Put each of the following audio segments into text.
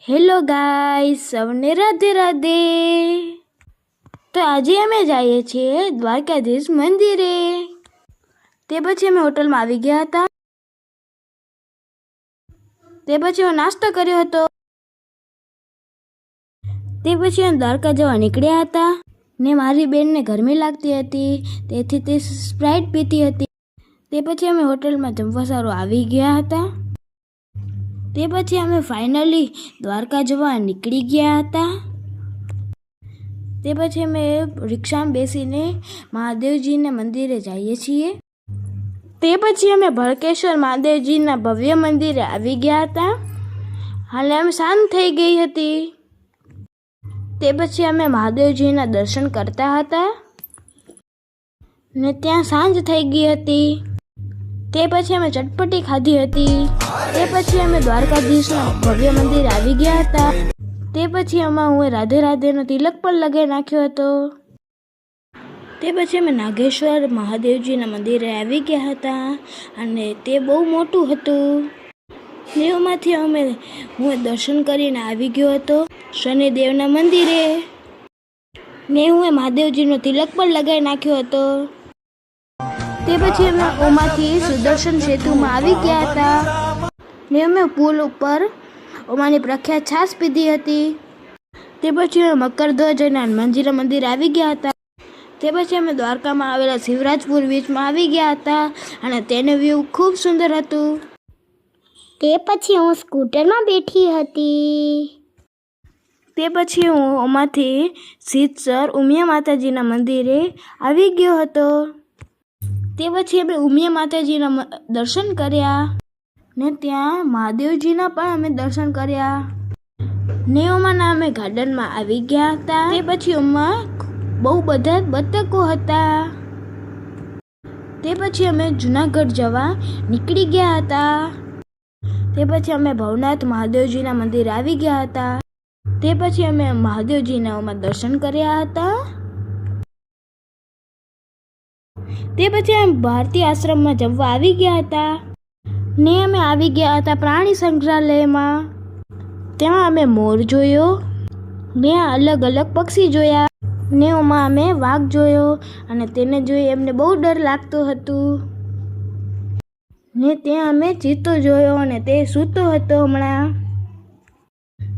Hello guys, સૌને રાધે રાધે। તો આજે અમે જઈએ છીએ દ્વારકાધીશ મંદિરે। તે પછી અમે હોટલમાં આવી ગયા હતા। તે પછી અમે નાસ્તો કર્યો હતો। તે પછી અમે દ્વારકા જવા નીકળ્યા હતા ને મારી બેનને ગરમી લાગતી હતી, તેથી તે સ્પ્રાઇટ પીતી હતી। તે પછી અમે હોટલમાં જમવા સારું આવી ગયા હતા। તે પછી અમે ફાઇનલી દ્વારકા જવા નીકળી ગયા હતા। તે પછી અમે રિક્ષામાં બેસીને મહાદેવજીના મંદિરે જઈએ છીએ। તે પછી અમે ભડકેશ્વર મહાદેવજીના ભવ્ય મંદિરે આવી ગયા હતા। હાલે અમે શાંત થઈ ગઈ હતી। તે પછી અમે મહાદેવજીના દર્શન કરતા હતા ને ત્યાં સાંજ થઈ ગઈ હતી। તે પછી અમે ચટપટી ખાધી હતી। તે પછી અમે દ્વારકાધીશના ભવ્ય મંદિર આવી ગયા હતા। તે પછી હું રાધે રાધેનો તિલક પણ લગાવી નાખ્યો હતો। તે પછી અમે નાગેશ્વર મહાદેવજીના મંદિરે આવી ગયા હતા અને તે બહુ મોટું હતું। તેમાંથી હું દર્શન કરીને આવી ગયો હતો શનિદેવના મંદિરે ને હું મહાદેવજીનો તિલક પણ લગાવી નાખ્યો હતો। તે પછી અમે ઓમાંથી સુદર્શન સેતુમાં આવી ગયા હતા ને અમે પુલ ઉપર ઓમાની પ્રખ્યાત છાશ પીધી હતી। તે પછી અમે મકરધ્વજ અને હનુમાનજીના મંદિર આવી ગયા હતા। તે પછી અમે દ્વારકામાં આવેલા શિવરાજપુર બીચમાં આવી ગયા હતા અને તેનું વ્યૂ ખૂબ સુંદર હતું। તે પછી હું સ્કૂટરમાં બેઠી હતી। તે પછી હું ઓમાંથી સિદ્ધસર ઉમિયા માતાજીના મંદિરે આવી ગયો હતો। તે પછી અમે ઉમિયા માતાજીના દર્શન કર્યા ને ત્યાં મહાદેવજીના પણ અમે દર્શન કર્યા ને અમે ગાર્ડનમાં આવી ગયા હતા। તે પછી બહુ બધા બતકો હતા। તે પછી અમે જુનાગઢ જવા નીકળી ગયા હતા। તે પછી અમે ભવનાથ મહાદેવજીના મંદિરે આવી ગયા હતા। તે પછી અમે મહાદેવજીના દર્શન કર્યા હતા। તે પછી અમે ભારતી આશ્રમમાં જમવા આવી ગયા હતા ને અમે આવી ગયા હતા પ્રાણી સંગ્રહાલયમાં। તેમાં અમે મોર જોયો ને અલગ અલગ પક્ષી જોયા ને અમે વાઘ જોયો અને તેને જોઈ એમને બહુ ડર લાગતો હતું ને ત્યાં અમે ચિત્તો જોયો અને તે સૂતો હતો હમણાં।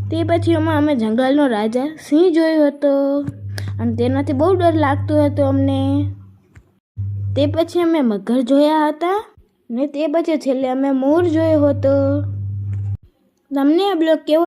તે પછી અમે જંગલનો રાજા સિંહ જોયો હતો અને તેનાથી બહુ ડર લાગતો હતો અમને। તે પછી અમે મગર જોયા હતા ને તે પછી છેલ્લે અમે મોર જોયો હતો। તમને આ બ્લોગ કેવો